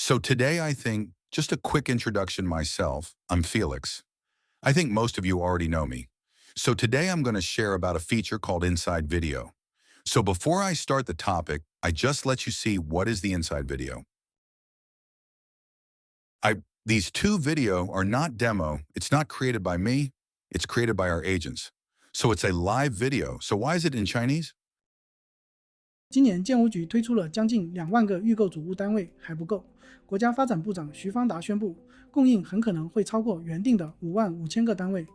So today I think, just a quick introduction myself, I'm Felix. I think most of you already know me. So today I'm going to share about a feature called Inside Video. So before I start the topic, I just let you see what is the Inside Video. These two video are not demo. It's not created by me. It's created by our agents. So it's a live video. So why is it in Chinese? 今年建屋局推出了将近2万个预购组屋单位还不够，国家发展部长徐方达宣布，供应很可能会超过原定的5万5千个单位。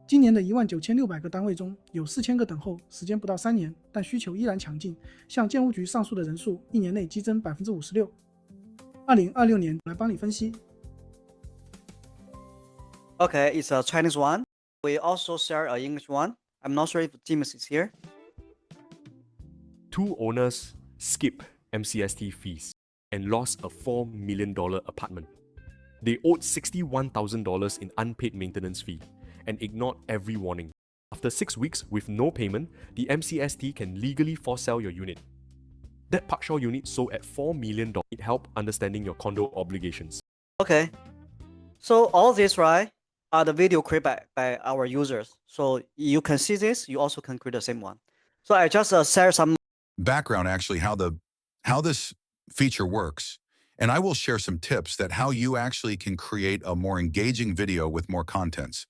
今年的19600个单位中，有4000个等候，时间不到3年，但需求依然强劲。向建屋局上诉的人数1年内激增56%。2026年来帮你分析。Okay, it's a Chinese one. We also share an English one. I'm not sure if James is here. Two owners skipped MCST fees and lost a $4 million apartment. They owed $61,000 in unpaid maintenance fee and ignored every warning. After 6 weeks with no payment, the MCST can legally force sell your unit. That partial unit sold at $4 million. It help understanding your condo obligations. Okay, so all this, right, are the video created by our users. So you can see this, you also can create the same one. So I just share some Background actually how this feature works. And I will share some tips that how you actually can create a more engaging video with more contents.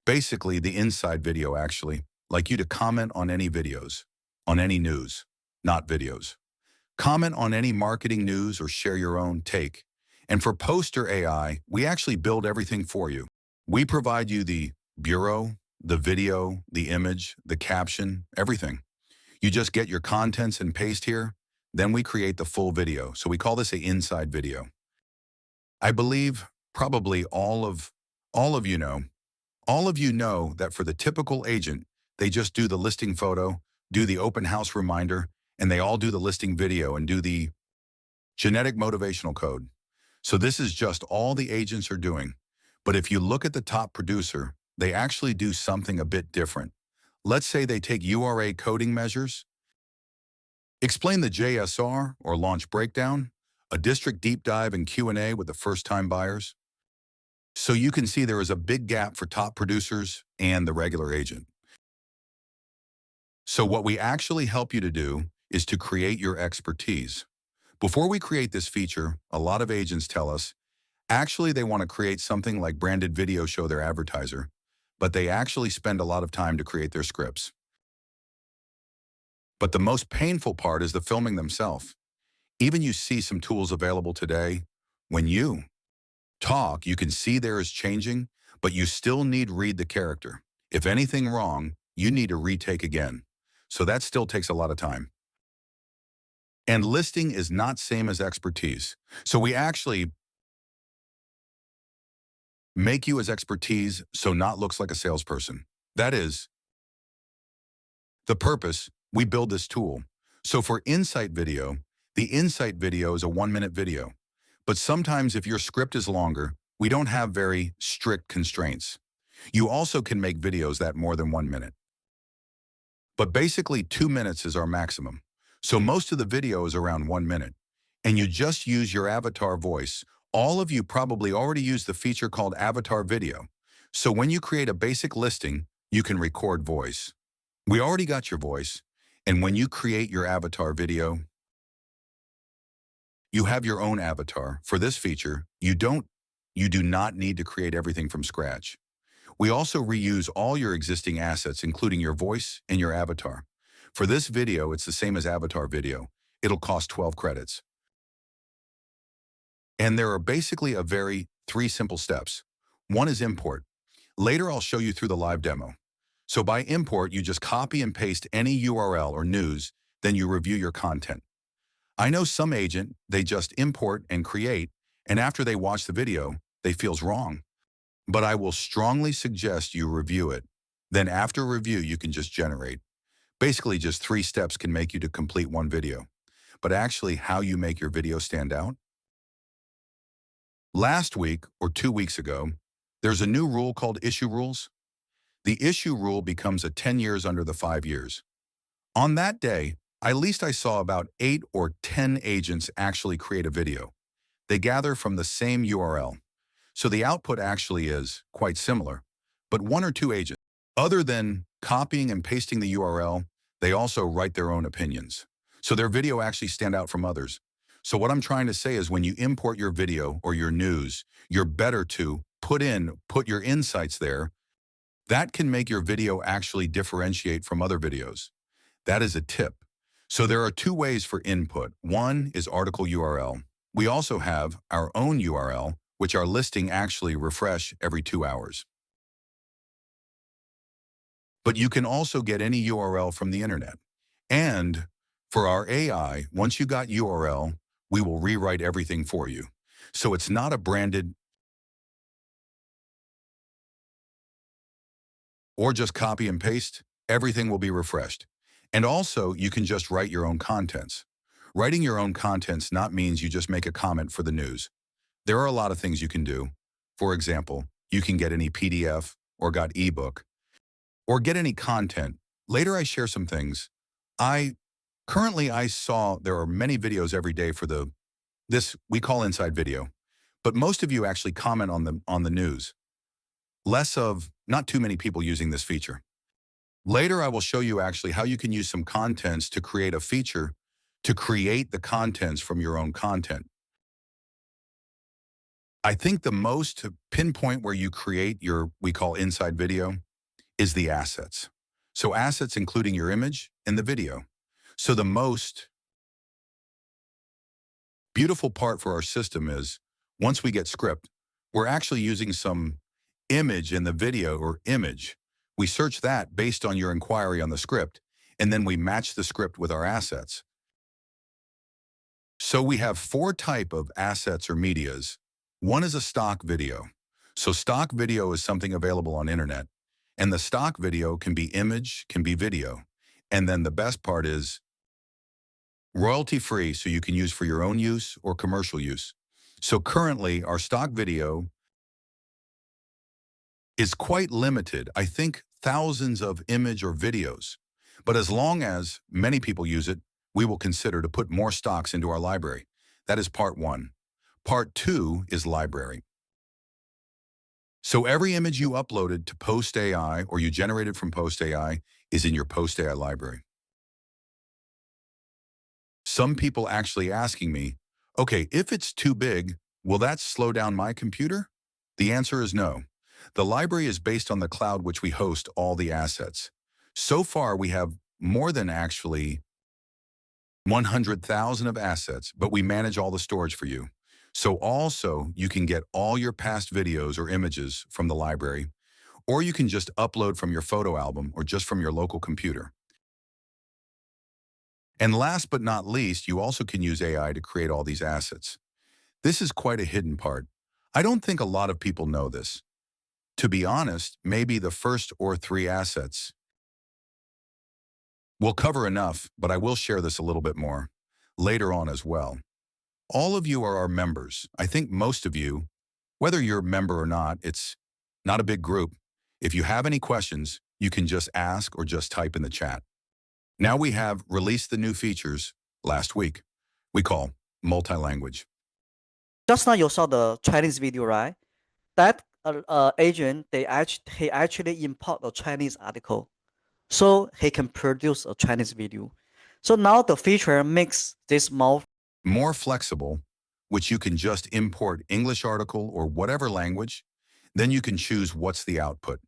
Basically, the inside video actually, like you to comment on any videos, on any news, not videos. Comment on any marketing news or share your own take. And for PostAI, we actually build everything for you. We provide you the bureau, the video, the image, the caption, everything. You just get your contents and paste here, then we create the full video. So we call this an inside video. I believe probably all of you know that for the typical agent, they just do the listing photo, do the open house reminder, and they all do the listing video and do the genetic motivational code. So this is just all the agents are doing. But if you look at the top producer, they actually do something a bit different. Let's say they take URA coding measures, explain the JSR or launch breakdown, a district deep dive and Q&A with the first-time buyers. So you can see there is a big gap for top producers and the regular agent. So what we actually help you to do is to create your expertise. Before we create this feature, a lot of agents tell us, actually they want to create something like branded video show their advertiser, but they actually spend a lot of time to create their scripts. But the most painful part is the filming themselves. Even you see some tools available today. When you talk, you can see there is changing, but you still need read the character. If anything wrong, you need to retake again. So that still takes a lot of time. And listing is not same as expertise. So we actually make you as expertise so not looks like a salesperson. That is the purpose we build this tool. So for Insight Video, the Insight Video is a 1-minute video. But sometimes if your script is longer, we don't have very strict constraints. You also can make videos that more than 1 minute. But basically 2 minutes is our maximum. So most of the video is around 1 minute. And you just use your avatar voice. All of you probably already use the feature called Avatar Video. So when you create a basic listing, you can record voice. We already got your voice. And when you create your avatar video, you have your own avatar. For this feature, you do not need to create everything from scratch. We also reuse all your existing assets, including your voice and your avatar. For this video, it's the same as avatar video. It'll cost 12 credits. And there are basically 3 simple steps. One is import. Later, I'll show you through the live demo. So by import, you just copy and paste any URL or news, then you review your content. I know some agent, they just import and create, and after they watch the video, they feels wrong. But I will strongly suggest you review it. Then after review, you can just generate. Basically, just 3 steps can make you to complete one video. But actually, how you make your video stand out? Last week, or 2 weeks ago, there's a new rule called issue rules. The issue rule becomes a 10 years under the 5 years. On that day, At least I saw about 8 or 10 agents actually create a video. They gather from the same URL. So the output actually is quite similar, but 1 or 2 agents. Other than copying and pasting the URL, they also write their own opinions. So their video actually stand out from others. So what I'm trying to say is when you import your video or your news, you're better to put your insights there. That can make your video actually differentiate from other videos. That is a tip. So there are 2 ways for input. One is article URL. We also have our own URL, which our listing actually refresh every 2 hours. But you can also get any URL from the internet. And for our AI, once you got URL, we will rewrite everything for you. So it's not a branded or just copy and paste. Everything will be refreshed. And also, you can just write your own contents. Writing your own contents not means you just make a comment for the news. There are a lot of things you can do. For example, you can get any PDF or got ebook or get any content. Later I share some things. Currently I saw there are many videos every day for this we call inside video, but most of you actually comment on the news. Not too many people using this feature. Later I will show you actually how you can use some contents to create a feature to create the contents from your own content. I think the most to pinpoint where you create we call inside video, is the assets. So assets including your image and the video. So the most beautiful part for our system is once we get script, we're actually using some image in the video or image. We search that based on your inquiry on the script, and then we match the script with our assets. So we have 4 types of assets or medias. One is a stock video. So stock video is something available on internet. And the stock video can be image, can be video. And then the best part is royalty-free, so you can use for your own use or commercial use. So currently, our stock video is quite limited. I think thousands of image or videos. But as long as many people use it, we will consider to put more stocks into our library. That is part 1. Part 2 is library. So every image you uploaded to PostAI or you generated from PostAI is in your PostAI library. Some people actually asking me, okay, if it's too big, will that slow down my computer? The answer is no. The library is based on the cloud which we host all the assets. So far, we have more than actually 100,000 of assets, but we manage all the storage for you. So also, you can get all your past videos or images from the library, or you can just upload from your photo album or just from your local computer. And last but not least, you also can use AI to create all these assets. This is quite a hidden part. I don't think a lot of people know this. To be honest, maybe the first or 3 assets will cover enough, but I will share this a little bit more later on as well. All of you are our members. I think most of you, whether you're a member or not, it's not a big group. If you have any questions, you can just ask or just type in the chat. Now we have released the new features last week. We call multi-language. Just now you saw the Chinese video, right? That agent, he actually import a Chinese article, so he can produce a Chinese video. So now the feature makes this more flexible, which you can just import English article or whatever language. Then you can choose what's the output.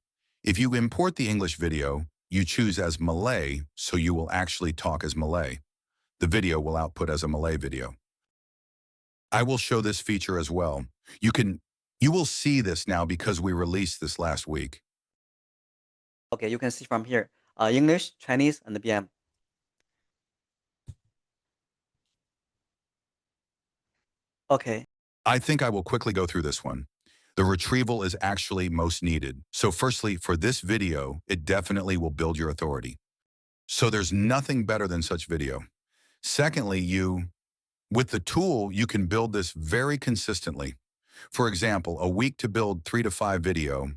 If you import the English video, you choose as Malay, so you will actually talk as Malay. The video will output as a Malay video. I will show this feature as well. You will see this now because we released this last week. Okay, you can see from here, English, Chinese, and the BM. Okay. I think I will quickly go through this one. The retrieval is actually most needed. So firstly, for this video, it definitely will build your authority. So there's nothing better than such video. Secondly, with the tool, you can build this very consistently. For example, a week to build 3 to 5 video,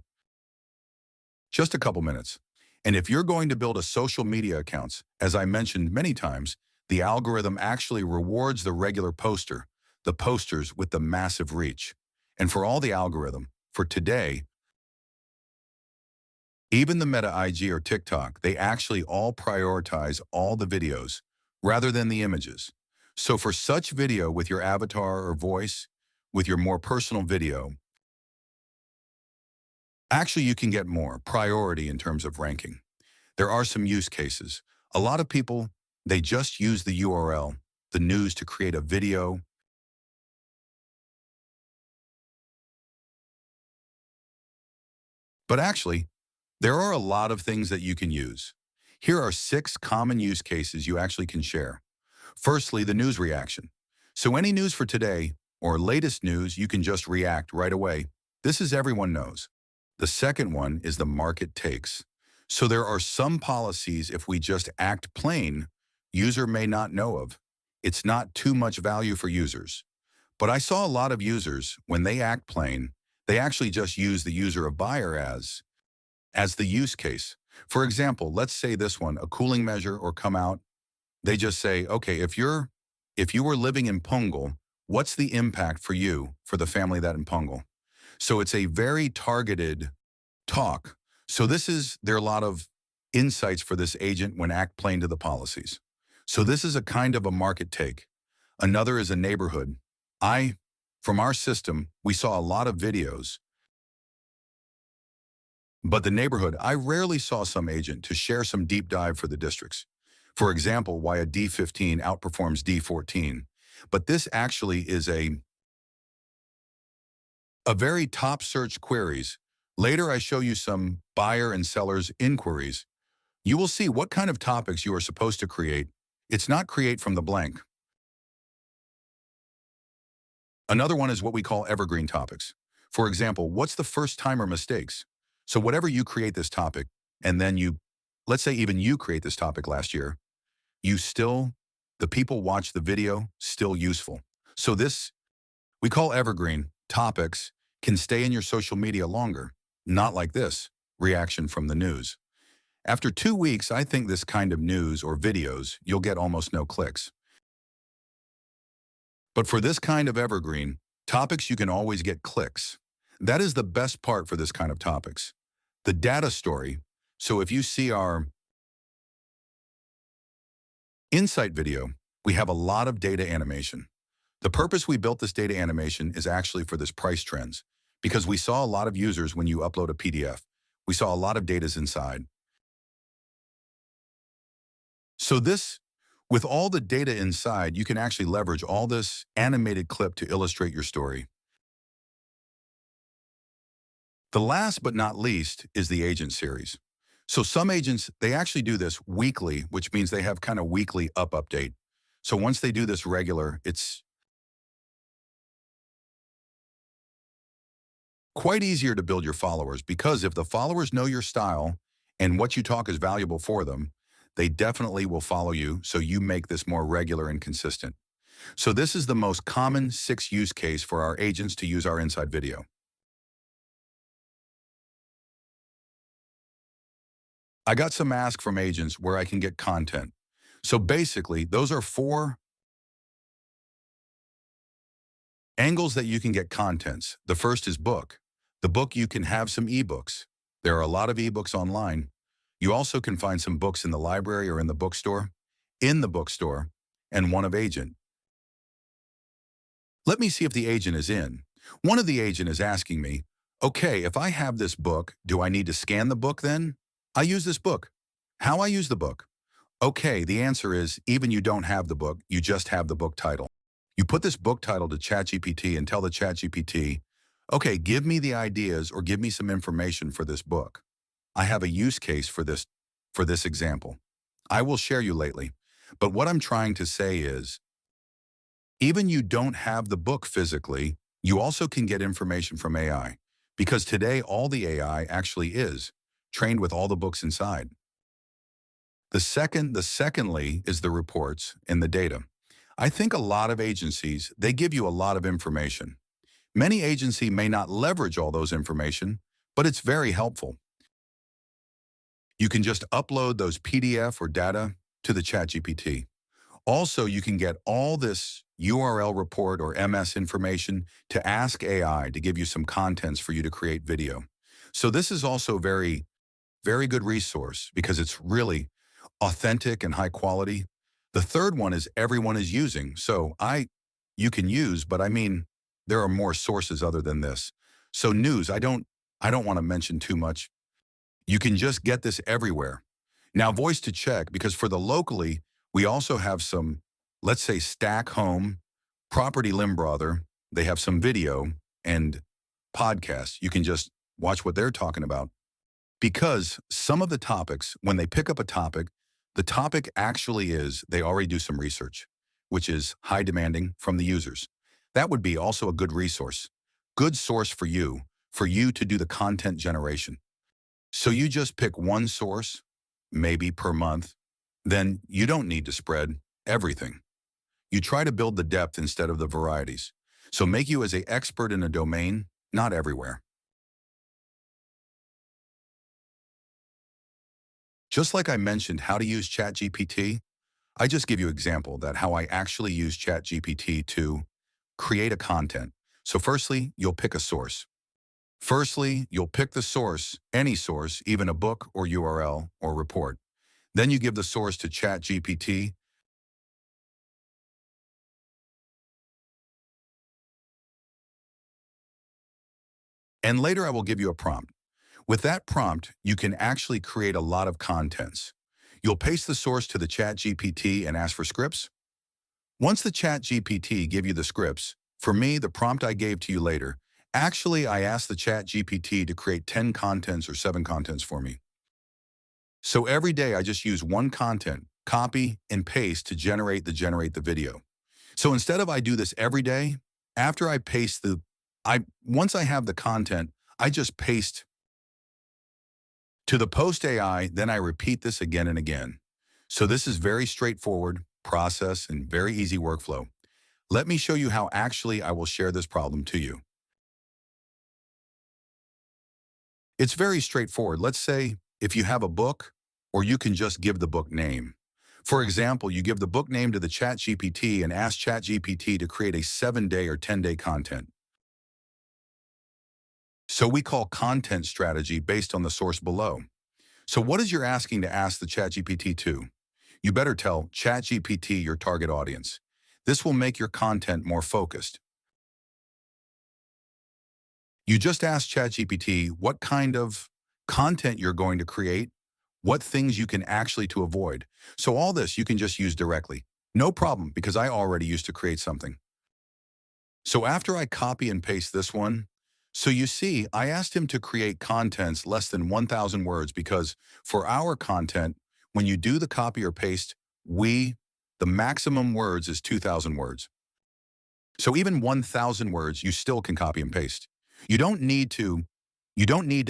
just a couple minutes. And if you're going to build a social media accounts, as I mentioned many times, the algorithm actually rewards the regular poster, the posters with the massive reach. And for all the algorithm, for today, even the Meta IG or TikTok, they actually all prioritize all the videos rather than the images. So for such video with your avatar or voice, with your more personal video, actually you can get more priority in terms of ranking. There are some use cases. A lot of people, they just use the URL, the news, to create a video. But actually, there are a lot of things that you can use. Here are 6 common use cases you actually can share. Firstly, the news reaction. So any news for today or latest news, you can just react right away. This is everyone knows. The second one is the market takes. So there are some policies if we just act plain, user may not know of. It's not too much value for users. But I saw a lot of users, when they act plain, they actually just use the user of buyer as the use case. For example, let's say this one, a cooling measure or come out. They just say, okay, if you were living in Punggol, what's the impact for you, for the family that in Punggol? So it's a very targeted talk. So there are a lot of insights for this agent when act plain to the policies. So this is a kind of a market take. Another is a neighborhood. From our system, we saw a lot of videos, but the neighborhood, I rarely saw some agent to share some deep dive for the districts. For example, why a D15 outperforms D14. But this actually is a very top search queries. Later, I show you some buyer and sellers inquiries. You will see what kind of topics you are supposed to create. It's not create from the blank. Another one is what we call evergreen topics. For example, what's the first timer mistakes? So whatever you create this topic, and then let's say even you create this topic last year, the people watch the video, still useful. So this, we call evergreen topics, can stay in your social media longer. Not like this, reaction from the news. After 2 weeks, I think this kind of news or videos, you'll get almost no clicks. But for this kind of evergreen, topics you can always get clicks. That is the best part for this kind of topics. The data story. So if you see our Insight video, we have a lot of data animation. The purpose we built this data animation is actually for this price trends, because we saw a lot of users when you upload a PDF. We saw a lot of data's inside. So with all the data inside, you can actually leverage all this animated clip to illustrate your story. The last but not least is the agent series. So some agents, they actually do this weekly, which means they have kind of weekly update. So once they do this regular, it's quite easier to build your followers, because if the followers know your style and what you talk is valuable for them, they definitely will follow you, so you make this more regular and consistent. So this is the most common 6 use case for our agents to use our Insight video. I got some ask from agents where I can get content. So basically, those are 4 angles that you can get contents. The first is book. The book, you can have some ebooks. There are a lot of ebooks online. You also can find some books in the library or in the bookstore. In the bookstore, and one of agent. Let me see if the agent is in. One of the agent is asking me, okay, if I have this book, do I need to scan the book then? I use this book. How I use the book? Okay, the answer is, even you don't have the book, you just have the book title. You put this book title to ChatGPT and tell the ChatGPT, okay, give me the ideas or give me some information for this book. I have a use case for this example. I will share you lately. But what I'm trying to say is, even you don't have the book physically, you also can get information from AI. Because today, all the AI actually is trained with all the books inside. The secondly is the reports and the data. I think a lot of agencies, they give you a lot of information. Many agencies may not leverage all those information, but it's very helpful. You can just upload those PDF or data to the ChatGPT. Also, you can get all this URL report or MS information to ask AI to give you some contents for you to create video. So this is also very good resource because it's really authentic and high quality. The third one is everyone is using. So you can use, but I mean, there are more sources other than this. So news, I don't want to mention too much. You can just get this everywhere. Now, voice to check, because for the locally, we also have some, let's say, Stack Home, Property Limbrother. They have some video and podcasts. You can just watch what they're talking about. Because some of the topics, when they pick up a topic, the topic actually is they already do some research, which is high demanding from the users. That would be also a good resource, good source for you to do the content generation. So you just pick one source, maybe per month, then you don't need to spread everything. You try to build the depth instead of the varieties. So make you as an expert in a domain, not everywhere. Just like I mentioned how to use ChatGPT, I just give you an example that how I actually use ChatGPT to create a content. So firstly, you'll pick a source. Firstly, you'll pick the source, any source, even a book or URL or report. Then you give the source to ChatGPT. And later I will give you a prompt. With that prompt, you can actually create a lot of contents. You'll paste the source to the ChatGPT and ask for scripts. Once the ChatGPT give you the scripts, for me, the prompt I gave to you later, actually I asked the ChatGPT to create 10 contents or 7 contents for me. So every day I just use one content, copy and paste to generate the video. So instead of I do this every day, after I paste once I have the content, I just paste to the PostAI, then I repeat this again and again. So this is very straightforward process and very easy workflow. Let me show you how actually I will share this problem to you. It's very straightforward. Let's say if you have a book, or you can just give the book name. For example, you give the book name to the ChatGPT and ask ChatGPT to create a 7-day or 10-day content. So we call content strategy based on the source below. So what is you're asking to ask the ChatGPT to? You better tell ChatGPT your target audience. This will make your content more focused. You just ask ChatGPT what kind of content you're going to create, what things you can actually to avoid. So all this you can just use directly. No problem, because I already used to create something. So after I copy and paste this one, so you see, I asked him to create contents less than 1,000 words because for our content, when you do the copy or paste, the maximum words is 2,000 words. So even 1,000 words, you still can copy and paste. You don't need to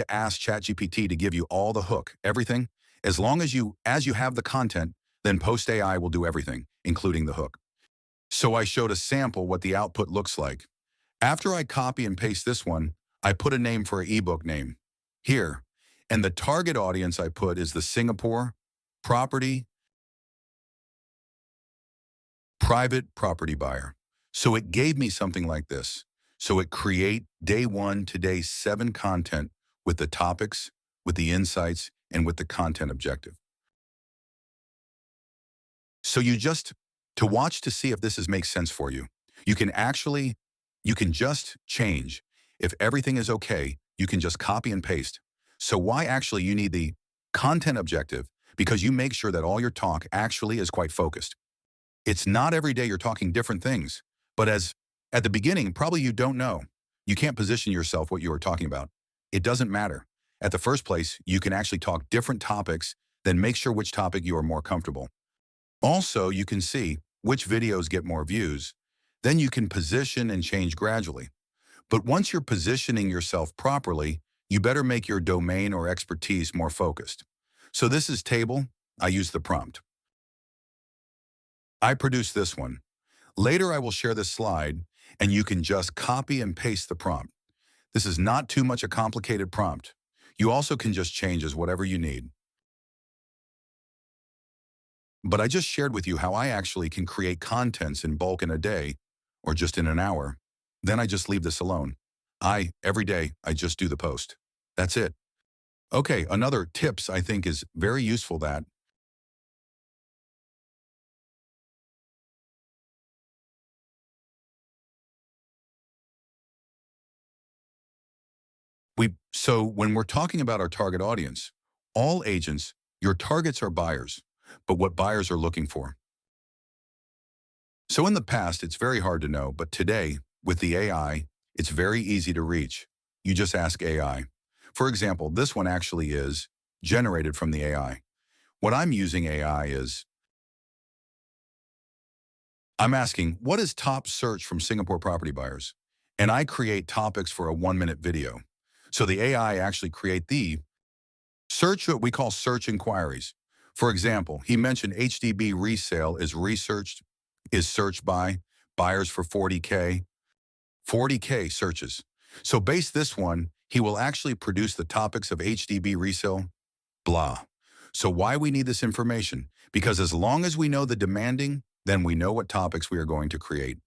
ask ChatGPT to give you all the hook, everything. As long as you have the content, then PostAI will do everything, including the hook. So I showed a sample what the output looks like. After I copy and paste this one, I put a name for an ebook name here. And the target audience I put is the Singapore private property buyer. So it gave me something like this. So it create day 1 to day 7 content with the topics, with the insights, and with the content objective. So to watch to see if this makes sense for you, you can just change. If everything is okay, you can just copy and paste. So why actually you need the content objective? Because you make sure that all your talk actually is quite focused. It's not every day you're talking different things, but at the beginning, probably you don't know. You can't position yourself what you are talking about. It doesn't matter. At the first place, you can actually talk different topics, then make sure which topic you are more comfortable. Also, you can see which videos get more views. Then you can position and change gradually. But once you're positioning yourself properly, you better make your domain or expertise more focused. So this is table. I use the prompt. I produce this one. Later, I will share this slide, and you can just copy and paste the prompt. This is not too much a complicated prompt. You also can just change as whatever you need. But I just shared with you how I actually can create contents in bulk in a day or just in an hour. Then I just leave this alone. Every day, I just do the post. That's it. Okay, another tips I think is very useful that so when we're talking about our target audience, all agents, your targets are buyers, but what buyers are looking for. So in the past, it's very hard to know, but today, with the AI, it's very easy to reach. You just ask AI. For example, this one actually is generated from the AI. What I'm using AI is, I'm asking, what is top search from Singapore property buyers? And I create topics for a 1-minute video. So the AI actually create the search, what we call search inquiries. For example, he mentioned HDB resale is searched by buyers for 40K searches. So base this one, he will actually produce the topics of HDB resale, blah. So why we need this information? Because as long as we know the demanding, then we know what topics we are going to create.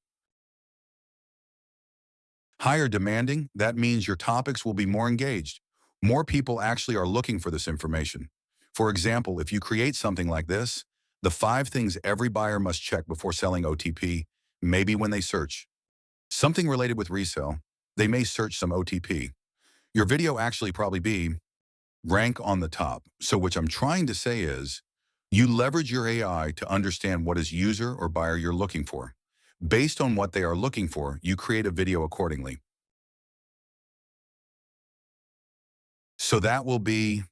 Higher demanding, that means your topics will be more engaged. More people actually are looking for this information. For example, if you create something like this, the 5 things every buyer must check before selling OTP, maybe when they search something related with resale, they may search some OTP. Your video actually probably be rank on the top. So what I'm trying to say is, you leverage your AI to understand what is user or buyer you're looking for. Based on what they are looking for, you create a video accordingly. So that will be,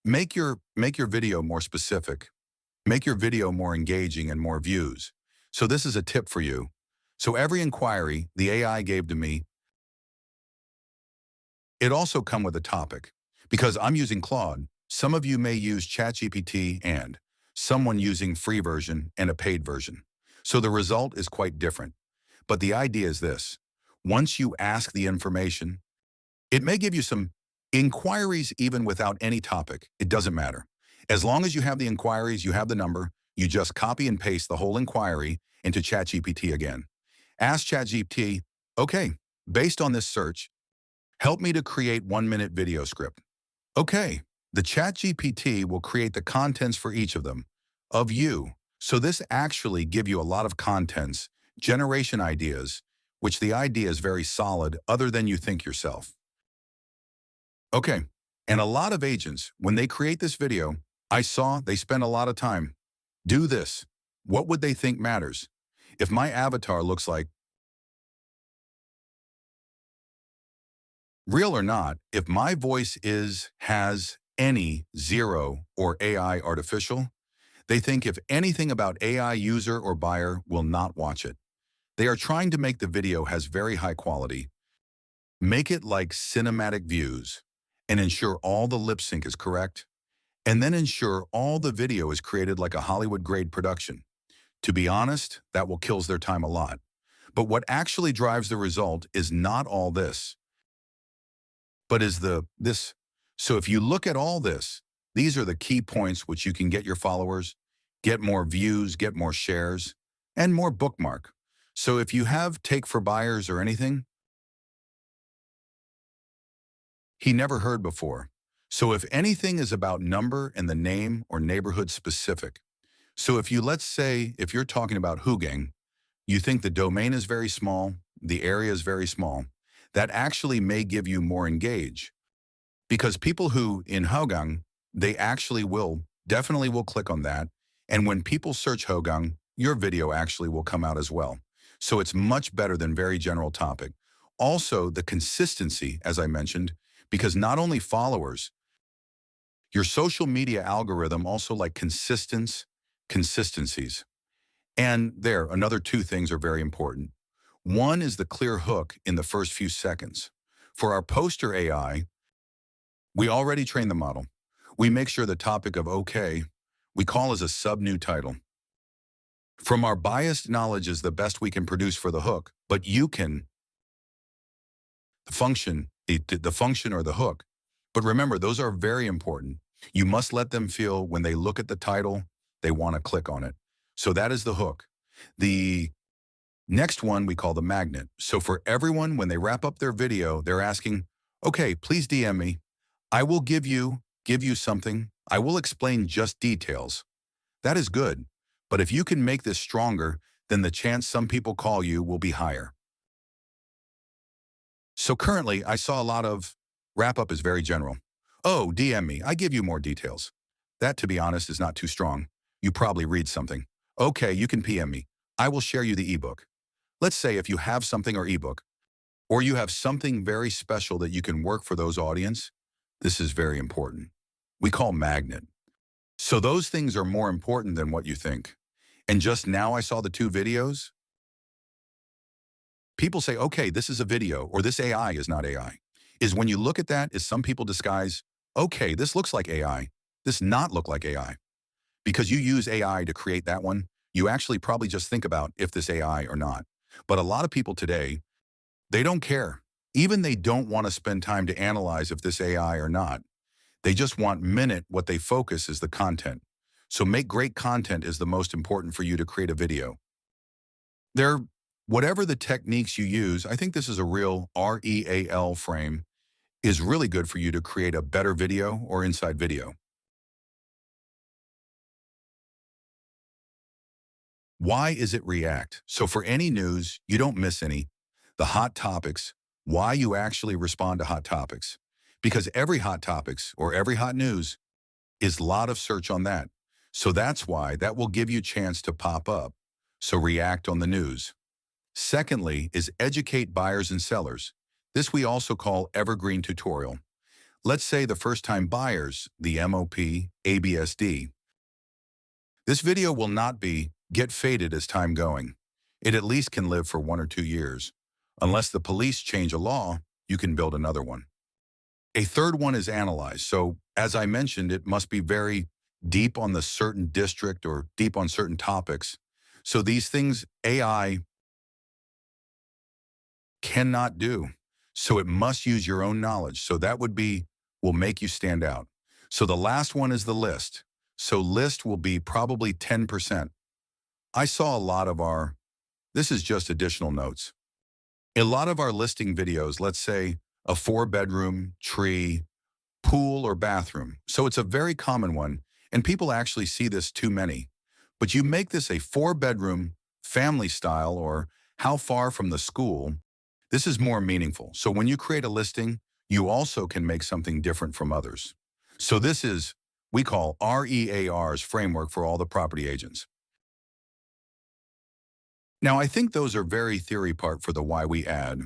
make your video more specific, make your video more engaging and more views. So this is a tip for you. So every inquiry the AI gave to me, it also come with a topic. Because I'm using Claude, some of you may use ChatGPT and someone using free version and a paid version. So the result is quite different. But the idea is this. Once you ask the information, it may give you some inquiries even without any topic. It doesn't matter. As long as you have the inquiries, you have the number, you just copy and paste the whole inquiry into ChatGPT again. Ask ChatGPT, okay, based on this search, help me to create 1-minute video script. Okay, the ChatGPT will create the contents for each of them, of you. So this actually give you a lot of contents, generation ideas, which the idea is very solid other than you think yourself. Okay, and a lot of agents, when they create this video, I saw they spend a lot of time. Do this. What would they think matters? If my avatar looks like real or not, if my voice has any zero or AI artificial, they think if anything about AI user or buyer will not watch it. They are trying to make the video has very high quality, make it like cinematic views, and ensure all the lip sync is correct, and then ensure all the video is created like a Hollywood-grade production. To be honest, that will kills their time a lot. But what actually drives the result is not all this, but is this. So if you look at all this, these are the key points which you can get your followers, get more views, get more shares, and more bookmark. So if you have take for buyers or anything, he never heard before. So if anything is about number and the name or neighborhood specific. So if you, let's say, if you're talking about Hugang, you think the domain is very small, the area is very small, that actually may give you more engage. Because people who in Hugang, they actually definitely will click on that. And when people search Hugang, your video actually will come out as well. So it's much better than very general topic. Also, the consistency, as I mentioned, because not only followers, your social media algorithm also like consistencies. And another 2 things are very important. One is the clear hook in the first few seconds. For our poster AI, we already trained the model. We make sure the topic of okay, we call as a sub-new title. From our biased knowledge is the best we can produce for the hook, but you can, the function or the hook. But remember, those are very important. You must let them feel when they look at the title, they want to click on it. So that is the hook. The next one we call the magnet. So for everyone, when they wrap up their video, they're asking, okay, please DM me. I will give you something. I will explain just details. That is good. But if you can make this stronger, then the chance some people call you will be higher. So currently, I saw a lot of wrap-up is very general. Oh, DM me. I give you more details. That, to be honest, is not too strong. You probably read something. Okay, you can PM me. I will share you the ebook. Let's say if you have something or ebook, or you have something very special that you can work for those audience, this is very important. We call magnet. So those things are more important than what you think. And just now I saw the two videos. People say, okay, this is a video, or this AI is not AI. Is when you look at that, is some people disguise, okay, this looks like AI, this not look like AI. Because you use AI to create that one, you actually probably just think about if this AI or not. But a lot of people today, they don't care. Even they don't want to spend time to analyze if this AI or not. They just want minute, what they focus is the content. So make great content is the most important for you to create a video. Whatever the techniques you use, I think this is a real R.E.A.L frame, is really good for you to create a better video or inside video. Why is it react? So for any news, you don't miss any. The hot topics, why you actually respond to hot topics. Because every hot topics or every hot news is a lot of search on that. So that's why that will give you a chance to pop up. So react on the news. Secondly is educate buyers and sellers. This we also call evergreen tutorial. Let's say the first-time buyers, the MOP, ABSD. This video will not be get faded as time going. It at least can live for 1 or 2 years. Unless the police change a law, you can build another one. A third one is Analyse. So as I mentioned, it must be very deep on the certain district or deep on certain topics. So these things AI cannot do. So it must use your own knowledge. So that will make you stand out. So the last one is the list. So list will be probably 10%. I saw a lot of this is just additional notes. A lot of our listing videos, let's say a 4-bedroom, tree, pool, or bathroom. So it's a very common one, and people actually see this too many. But you make this a 4-bedroom, family style, or how far from the school. This is more meaningful. So when you create a listing, you also can make something different from others. So this is, we call R.E.A.L's framework for all the property agents. Now, I think those are very theory part for the why we add.